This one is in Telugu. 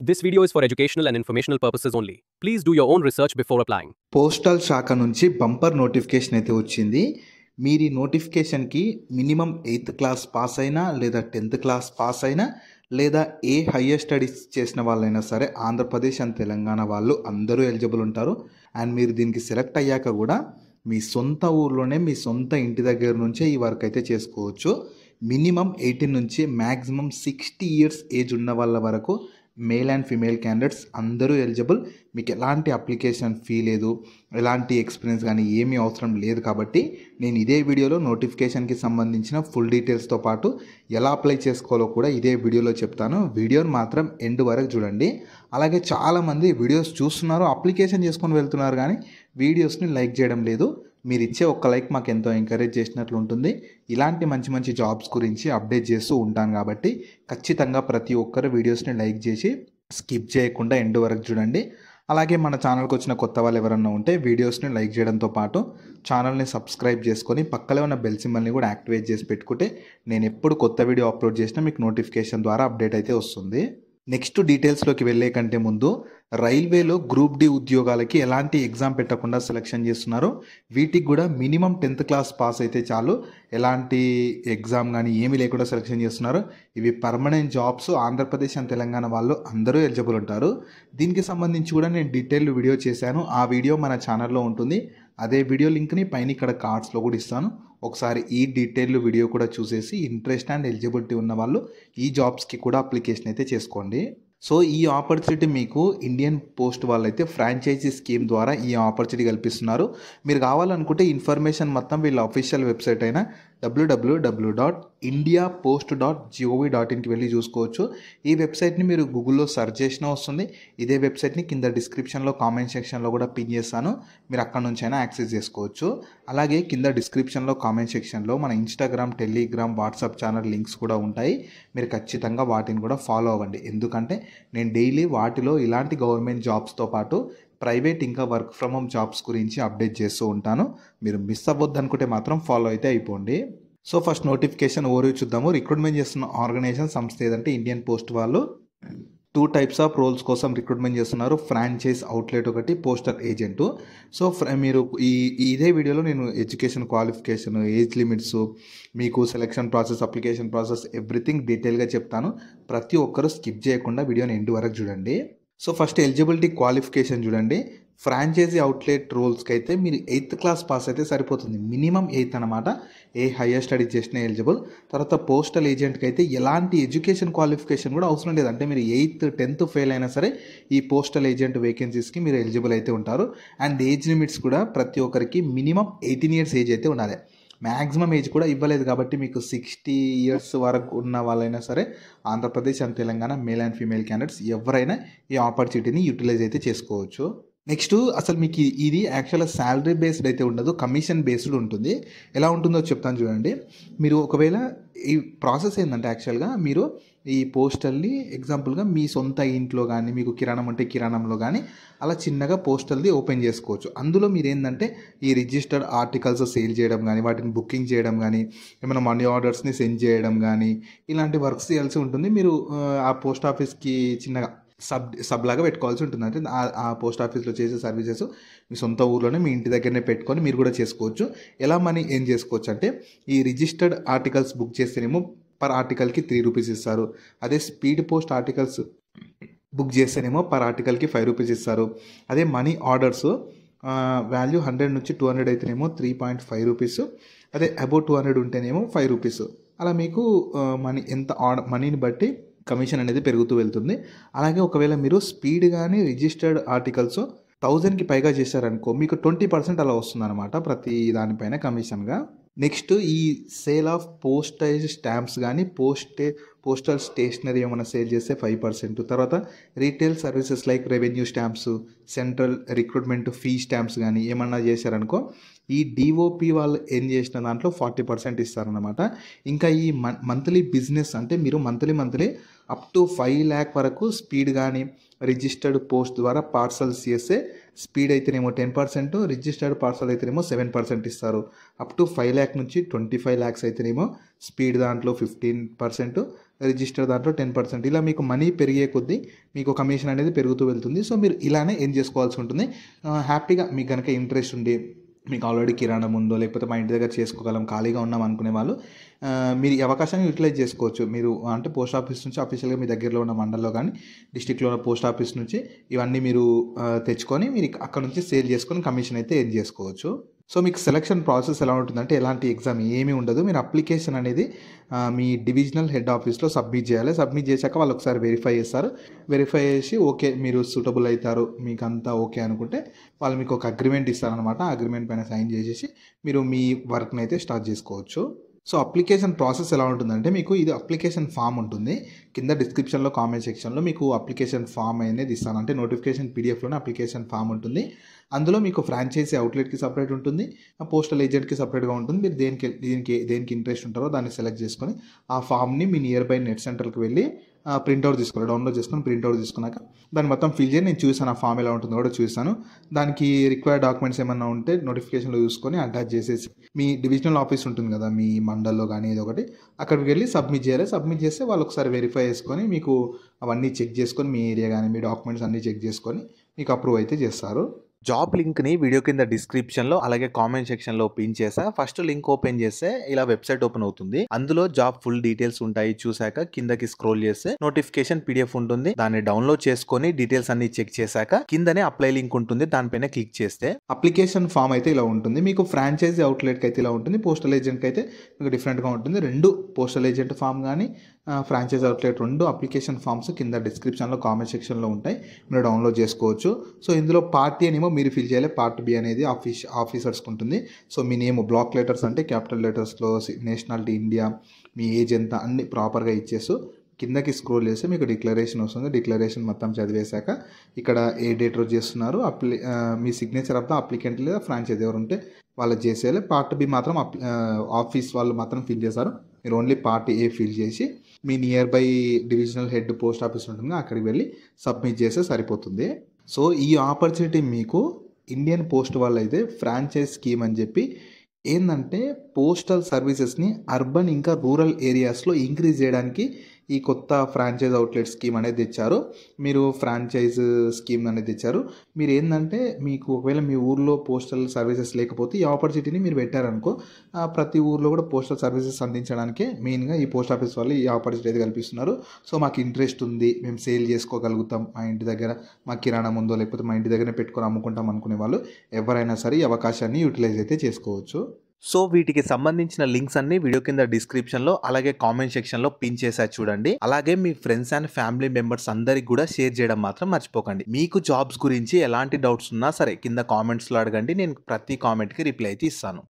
This video is for educational and informational purposes only. Please do your own research before applying. Postal శాఖ నుంచి బంపర్ నోటిఫికేషన్ అయితే వచ్చింది. మీరు ఈ నోటిఫికేషన్కి మినిమం 8th క్లాస్ పాస్ అయినా లేదా 10th క్లాస్ పాస్ అయినా లేదా ఏ హయ్యర్ స్టడీస్ చేసిన వాళ్ళైనా సరే ఆంధ్రప్రదేశ్ అండ్ తెలంగాణ వాళ్ళు అందరూ ఎలిజిబుల్ ఉంటారు. అండ్ మీరు దీనికి సెలెక్ట్ అయ్యాక కూడా మీ సొంత ఊర్లోనే మీ సొంత ఇంటి దగ్గర నుంచే ఈ వర్క్ అయితే చేసుకోవచ్చు. మినిమం 18 నుంచి మ్యాక్సిమం 60 ఇయర్స్ ఏజ్ ఉన్న వాళ్ళ వరకు మేల్ అండ్ ఫీమేల్ క్యాండిడేట్స్ అందరూ ఎలిజిబుల్. మీకు ఎలాంటి అప్లికేషన్ ఫీ లేదు, ఎలాంటి ఎక్స్పీరియన్స్ కానీ ఏమీ అవసరం లేదు. కాబట్టి నేను ఇదే వీడియోలో నోటిఫికేషన్కి సంబంధించిన ఫుల్ డీటెయిల్స్తో పాటు ఎలా అప్లై చేసుకోవాలో కూడా ఇదే వీడియోలో చెప్తాను. వీడియోని మాత్రం ఎండ్ వరకు చూడండి. అలాగే చాలామంది వీడియోస్ చూస్తున్నారు, అప్లికేషన్ చేసుకొని వెళ్తున్నారు, కానీ వీడియోస్ని లైక్ చేయడం లేదు. మీరు ఇచ్చే ఒక్క లైక్ మాకు ఎంతో ఎంకరేజ్ చేసినట్లు ఉంటుంది. ఇలాంటి మంచి మంచి జాబ్స్ గురించి అప్డేట్ చేస్తూ ఉంటాను కాబట్టి ఖచ్చితంగా ప్రతి ఒక్కరు వీడియోస్ని లైక్ చేసి స్కిప్ చేయకుండా ఎండ్ వరకు చూడండి. అలాగే మన ఛానల్కి వచ్చిన కొత్త వాళ్ళు ఎవరన్నా ఉంటే వీడియోస్ని లైక్ చేయడంతో పాటు ఛానల్ని సబ్స్క్రైబ్ చేసుకొని పక్కనే ఉన్న బెల్ సింబల్ని కూడా యాక్టివేట్ చేసి పెట్టుకుంటే నేను ఎప్పుడు కొత్త వీడియో అప్లోడ్ చేసినా మీకు నోటిఫికేషన్ ద్వారా అప్డేట్ అయితే వస్తుంది. నెక్స్ట్ డీటెయిల్స్లోకి వెళ్ళే కంటే ముందు రైల్వేలో గ్రూప్ డి ఉద్యోగాలకి ఎలాంటి ఎగ్జామ్ పెట్టకుండా సెలెక్షన్ చేస్తున్నారు. వీటికి కూడా మినిమం 10th క్లాస్ పాస్ అయితే చాలు, ఎలాంటి ఎగ్జామ్ కానీ ఏమీ లేకుండా సెలెక్షన్ చేస్తున్నారు. ఇవి permanent jobs. Andhra Pradesh and Telangana వాళ్ళు అందరూ ఎలిజిబుల్ ఉంటారు. దీనికి సంబంధించి కూడా నేను డీటెయిల్డ్ వీడియో చేశాను. ఆ వీడియో మన ఛానల్లో ఉంటుంది. అదే వీడియో లింక్ని పైన ఇక్కడ కార్డ్స్లో కూడా ఇస్తాను. ఒకసారి ఈ డీటెయిల్ వీడియో కూడా చూసేసి ఇంట్రెస్ట్ అండ్ ఎలిజిబిలిటీ ఉన్న వాళ్ళు ఈ జాబ్స్కి కూడా అప్లికేషన్ అయితే చేసుకోండి. సో ఈ ఆపర్చునిటీ మీకు ఇండియన్ పోస్ట్ వాళ్ళైతే ఫ్రాంచైజీ స్కీమ్ ద్వారా ఈ ఆపర్చునిటీ కల్పిస్తున్నారు. మీరు కావాలనుకుంటే ఇన్ఫర్మేషన్ మొత్తం వీళ్ళ అఫీషియల్ వెబ్సైట్ అయిన www.indiapost.gov.inకి వెళ్ళి చూసుకోవచ్చు. ఈ వెబ్సైట్ని మీరు గూగుల్లో సెర్చ్ చేసినా వస్తుంది. ఇదే వెబ్సైట్ని కింద డిస్క్రిప్షన్లో కామెంట్ సెక్షన్లో కూడా పిన్ చేస్తాను, మీరు అక్కడ నుంచి అయినా యాక్సెస్ చేసుకోవచ్చు. అలాగే కింద డిస్క్రిప్షన్లో కామెంట్ సెక్షన్లో మన Instagram, Telegram, WhatsApp channel links కూడా ఉంటాయి. మీరు ఖచ్చితంగా వాటిని కూడా ఫాలో అవ్వండి. ఎందుకంటే నేను డైలీ వాటిలో ఇలాంటి గవర్నమెంట్ జాబ్స్తో పాటు ప్రైవేట్ ఇంకా వర్క్ ఫ్రమ్ హోమ్ జాబ్స్ గురించి అప్డేట్ చేస్తూ ఉంటాను. మీరు మిస్ అవ్వద్దు అనుకుంటే మాత్రం ఫాలో అయితే అయిపోండి. సో ఫస్ట్ నోటిఫికేషన్ ఓవర్ చూద్దాము. రిక్రూట్మెంట్ చేస్తున్న ఆర్గనైజేషన్ సంస్థ ఏదంటే ఇండియన్ పోస్ట్ వాళ్ళు 2 టైప్స్ ఆఫ్ రోల్స్ కోసం రిక్రూట్మెంట్ చేస్తున్నారు. ఫ్రాంచైజ్ అవుట్లెట్ ఒకటి, పోస్టల్ ఏజెంటు. సో మీరు ఇదే వీడియోలో నేను ఎడ్యుకేషన్ క్వాలిఫికేషన్, ఏజ్ లిమిట్స్, మీకు selection process, application process everything డీటెయిల్గా చెప్తాను. ప్రతి ఒక్కరూ స్కిప్ చేయకుండా వీడియోని ఎండ్ వరకు చూడండి. సో ఫస్ట్ ఎలిజిబిలిటీ క్వాలిఫికేషన్ చూడండి. ఫ్రాంచైజీ అవుట్లెట్ రోల్స్కి అయితే మీరు 8th క్లాస్ పాస్ అయితే సరిపోతుంది. మినిమం 8th అనమాట. ఏ హయ్యర్ స్టడీ చేసినా ఎలిజిబుల్. తర్వాత పోస్టల్ ఏజెంట్కి అయితే ఎలాంటి ఎడ్యుకేషన్ క్వాలిఫికేషన్ కూడా అవసరం లేదు. అంటే మీరు 8th 10th ఫెయిల్ అయినా సరే ఈ పోస్టల్ ఏజెంట్ వేకెన్సీస్కి మీరు ఎలిజిబుల్ అయితే ఉంటారు. అండ్ ఏజ్ లిమిట్స్ కూడా ప్రతి ఒక్కరికి మినిమం 18 ఇయర్స్ ఏజ్ అయితే ఉండాలి. మ్యాక్సిమం ఏజ్ కూడా ఇవ్వలేదు కాబట్టి మీకు 60 ఇయర్స్ వరకు ఉన్న వాళ్ళైనా సరే Andhra Pradesh and Telangana male and female candidates ఎవరైనా ఈ ఆపర్చునిటీని యూటిలైజ్ అయితే చేసుకోవచ్చు. నెక్స్ట్ అసలు మీకు ఇది యాక్చువల్గా శాలరీ బేస్డ్ అయితే ఉండదు, కమిషన్ బేస్డ్ ఉంటుంది. ఎలా ఉంటుందో చెప్తాను చూడండి. మీరు ఒకవేళ ఈ ప్రాసెస్ ఏంటంటే యాక్చువల్గా మీరు ఈ పోస్టల్ని ఎగ్జాంపుల్గా మీ సొంత ఇంట్లో కానీ, మీకు కిరాణం అంటే కిరాణంలో కానీ అలా చిన్నగా పోస్టల్ది ఓపెన్ చేసుకోవచ్చు. అందులో మీరు ఏంటంటే ఈ రిజిస్టర్డ్ ఆర్టికల్స్ సేల్ చేయడం కానీ, వాటిని బుకింగ్ చేయడం కానీ, ఏమైనా మనీ ఆర్డర్స్ని సెండ్ చేయడం కానీ ఇలాంటి వర్క్స్ చేయాల్సి ఉంటుంది. మీరు ఆ పోస్ట్ ఆఫీస్కి చిన్నగా సబ్ లాగా పెట్టుకోవాల్సి ఉంటుంది. అంటే ఆ పోస్ట్ ఆఫీస్లో చేసే సర్వీసెస్ మీ సొంత ఊర్లోనే మీ ఇంటి దగ్గరనే పెట్టుకొని మీరు కూడా చేసుకోవచ్చు. ఎలా మనీ ఏం చేసుకోవచ్చు అంటే ఈ రిజిస్టర్డ్ ఆర్టికల్స్ బుక్ చేస్తేనేమో పర్ ఆర్టికల్కి 3 రూపీస్ ఇస్తారు. అదే స్పీడ్ పోస్ట్ ఆర్టికల్స్ బుక్ చేస్తేనేమో పర్ ఆర్టికల్కి 5 రూపీస్ ఇస్తారు. అదే మనీ ఆర్డర్స్ వాల్యూ 100 నుంచి 200 అయితేనేమో 3.5 రూపీస్. అదే అబౌవ్ 200 ఉంటేనేమో 5 రూపీస్. అలా మీకు మనీ ఎంత మనీని బట్టి కమిషన్ అనేది పెరుగుతూ వెళ్తుంది. అలాగే ఒకవేళ మీరు స్పీడ్ కానీ రిజిస్టర్డ్ ఆర్టికల్స్ 1000కి పైగా చేశారనుకో మీకు 20% అలా వస్తుంది అనమాట ప్రతి దానిపైన కమిషన్గా. నెక్స్ట్ ఈ సేల్ ఆఫ్ పోస్టేజ్ స్టాంప్స్ కానీ పోస్టల్ స్టేషనరీ ఏమైనా సేల్ చేస్తే 5%. తర్వాత retail services like revenue stamps, central recruitment fee stamps కానీ ఏమన్నా చేశారనుకో ఈ డిఓపి వాళ్ళు ఏం చేసిన దాంట్లో 40% ఇస్తారనమాట. ఇంకా ఈ మంత్లీ బిజినెస్ అంటే మీరు మంత్లీ అప్ టు 5 lakh వరకు స్పీడ్ కానీ రిజిస్టర్డ్ పోస్ట్ ద్వారా పార్సల్స్ చేస్తే స్పీడ్ అయితేనేమో 10%, రిజిస్టర్డ్ పార్సల్ అయితేనేమో 7% ఇస్తారు. అప్ టు 5 lakh నుంచి 25 lakhs అయితేనేమో స్పీడ్ దాంట్లో 15%, రిజిస్టర్ దాంట్లో 10%. ఇలా మీకు మనీ పెరిగే కొద్దీ మీకు కమిషన్ అనేది పెరుగుతూ వెళ్తుంది. సో మీరు ఇలానే ఎర్న్ చేసుకోవాల్సి ఉంటుంది. హ్యాపీగా మీకు గనక ఇంట్రెస్ట్ ఉండి మీకు ఆల్రెడీ కిరాణం ఉందో లేకపోతే మా ఇంటి దగ్గర చేసుకోగలం ఖాళీగా ఉన్నాం అనుకునే వాళ్ళు మీరు ఈ అవకాశాన్ని యూటిలైజ్ చేసుకోవచ్చు. మీరు అంటే పోస్ట్ ఆఫీస్ నుంచి అఫీషియల్గా మీ దగ్గరలో ఉన్న మండల్లో కానీ డిస్టిక్లో ఉన్న పోస్ట్ ఆఫీస్ నుంచి ఇవన్నీ మీరు తెచ్చుకొని మీరు అక్కడ నుంచి సేల్ చేసుకొని కమిషన్ అయితే ఎర్న్ చేసుకోవచ్చు. సో మీకు సెలక్షన్ ప్రాసెస్ ఎలా ఉంటుందంటే ఎలాంటి ఎగ్జామ్ ఏమీ ఉండదు. మీరు అప్లికేషన్ అనేది మీ డివిజనల్ హెడ్ ఆఫీస్లో సబ్మిట్ చేయాలి. సబ్మిట్ చేశాక వాళ్ళు ఒకసారి వెరిఫై చేస్తారు. వెరిఫై చేసి ఓకే మీరు సూటబుల్ అవుతారు మీకు అంతా ఓకే అనుకుంటే వాళ్ళు మీకు ఒక అగ్రిమెంట్ ఇస్తారనమాట. ఆ అగ్రిమెంట్ పైన సైన్ చేసేసి మీరు మీ వర్క్ని అయితే స్టార్ట్ చేసుకోవచ్చు. సో అప్లికేషన్ ప్రాసెస్ ఎలా ఉంటుందంటే మీకు ఇది అప్లికేషన్ ఫామ్ ఉంటుంది. కింద డిస్క్రిప్షన్లో కామెంట్ సెక్షన్లో మీకు అప్లికేషన్ ఫామ్ అనేది ఇస్తాను. అంటే నోటిఫికేషన్ పీడిఎఫ్లోనే అప్లికేషన్ ఫామ్ ఉంటుంది. అందులో మీకు ఫ్రాంచైజీ అవుట్లెట్కి సపరేట్ ఉంటుంది, పోస్టల్ ఏజెంట్కి సపరేట్గా ఉంటుంది. మీరు దేనికి ఇంట్రెస్ట్ ఉంటారో దాన్ని సెలెక్ట్ చేసుకొని ఆ ఫామ్ని మీ నియర్ బై నెట్ సెంటర్కి వెళ్ళి ప్రింట్అవుట్ తీసుకోవాలి. డౌన్లోడ్ చేసుకొని ప్రింట్అవుట్ తీసుకున్నాక దాన్ని మొత్తం ఫిల్ చేసి నేను చూసాను ఆ ఫామ్ ఎలా ఉంటుందో కూడా చూస్తాను. దానికి రిక్వైర్డ్ డాక్యుమెంట్స్ ఏమన్నా ఉంటే నోటిఫికేషన్లో చూసుకొని అటాచ్ చేసేసి మీ డివిజనల్ ఆఫీస్ ఉంటుంది కదా మీ మండల్లో కానీ ఏదో ఒకటి అక్కడికి వెళ్ళి సబ్మిట్ చేయాలి. సబ్మిట్ చేస్తే వాళ్ళు ఒకసారి వెరిఫై చేసుకొని మీకు అవన్నీ చెక్ చేసుకొని మీ ఏరియా కానీ మీ డాక్యుమెంట్స్ అన్నీ చెక్ చేసుకొని మీకు అప్రూవ్ అయితే చేస్తారు. జాబ్ లింక్ని వీడియో కింద డిస్క్రిప్షన్లో అలాగే కామెంట్ సెక్షన్లో పిన్ చేసా. ఫస్ట్ లింక్ ఓపెన్ చేస్తే ఇలా వెబ్సైట్ ఓపెన్ అవుతుంది. అందులో జాబ్ ఫుల్ డీటెయిల్స్ ఉంటాయి. చూసాక కిందకి స్క్రోల్ చేస్తే నోటిఫికేషన్ పీడిఎఫ్ ఉంటుంది. దాన్ని డౌన్లోడ్ చేసుకొని డీటెయిల్స్ అన్ని చెక్ చేశాక కిందనే అప్లై లింక్ ఉంటుంది. దానిపైన క్లిక్ చేస్తే అప్లికేషన్ ఫామ్ అయితే ఇలా ఉంటుంది. మీకు ఫ్రాంచైజీ అవుట్లెట్కి అయితే ఇలా ఉంటుంది. పోస్టల్ ఏజెంట్కి అయితే మీకు డిఫరెంట్గా ఉంటుంది. రెండు పోస్టల్ ఏజెంట్ ఫామ్ కానీ ఫ్రాంచైజ్ అవుట్లెట్ రెండు అప్లికేషన్ ఫామ్స్ కింద డిస్క్రిప్షన్లో కామెంట్ సెక్షన్లో ఉంటాయి. మీరు డౌన్లోడ్ చేసుకోవచ్చు. సో ఇందులో పార్ట్ ఏ నేమో మీరు ఫిల్ చేయాలి. పార్ట్ బి అనేది ఆఫీసర్స్కి ఉంటుంది. సో మీ నేమ్ బ్లాక్ లెటర్స్ అంటే క్యాపిటల్ లెటర్స్లో నేషనాలిటీ ఇండియా మీ ఏజ్ ఎంత అన్ని ప్రాపర్గా ఇచ్చేస్తూ కిందకి స్క్రోల్ చేస్తే మీకు డిక్లరేషన్ వస్తుంది. డిక్లరేషన్ మొత్తం చదివేశాక ఇక్కడ ఏ డేట్ రోజు చేస్తున్నారు మీ సిగ్నేచర్ ఆఫ్ ద అప్లికెంట్ లేదా ఫ్రాంచైజ్ ఎవరు ఉంటే వాళ్ళు చేసేయాలి. పార్ట్ బి మాత్రం ఆఫీస్ వాళ్ళు మాత్రం ఫిల్ చేస్తారు. మీరు ఓన్లీ పార్ట్ ఏ ఫిల్ చేసి మీ nearby divisional head post office ఉంటుంది అక్కడికి వెళ్ళి సబ్మిట్ చేస్తే సరిపోతుంది. సో ఈ ఆపర్చునిటీ మీకు ఇండియన్ పోస్ట్ వాళ్ళు అయితే ఫ్రాంచైజ్ స్కీమ్ అని చెప్పి ఏంటంటే పోస్టల్ సర్వీసెస్ని అర్బన్ ఇంకా రూరల్ ఏరియాస్లో ఇంక్రీజ్ చేయడానికి ఈ కొత్త ఫ్రాంచైజ్ అవుట్లెట్ స్కీమ్ అనేది తెచ్చారు. మీరు ఫ్రాంచైజ్ స్కీమ్ అనేది తెచ్చారు. మీరు ఏంటంటే మీకు ఒకవేళ మీ ఊర్లో పోస్టల్ సర్వీసెస్ లేకపోతే ఈ ఆపర్చునిటీని మీరు పెట్టారనుకో ప్రతి ఊర్లో కూడా పోస్టల్ సర్వీసెస్ అందించడానికే మెయిన్గా ఈ పోస్ట్ ఆఫీస్ వాళ్ళు ఈ ఆపర్చునిటీ అయితే కల్పిస్తున్నారు. సో మాకు ఇంట్రెస్ట్ ఉంది మేము సేల్ చేసుకోగలుగుతాం మా ఇంటి దగ్గర మా కిరాణం ఉందో లేకపోతే మా ఇంటి దగ్గర పెట్టుకొని అమ్ముకుంటాం అనుకునే వాళ్ళు ఎవరైనా సరే ఈ అవకాశాన్ని యూటిలైజ్ అయితే చేసుకోవచ్చు. సో వీటికి సంబంధించిన లింక్స్ అన్ని వీడియో కింద డిస్క్రిప్షన్లో అలాగే కామెంట్ సెక్షన్లో పిన్ చేసా చూడండి. అలాగే మీ ఫ్రెండ్స్ అండ్ ఫ్యామిలీ మెంబర్స్ అందరికి కూడా షేర్ చేయడం మాత్రం మర్చిపోకండి. మీకు జాబ్స్ గురించి ఎలాంటి డౌట్స్ ఉన్నా సరే కింద కామెంట్స్లో అడగండి. నేను ప్రతి కామెంట్కి రిప్లై అయితే ఇస్తాను.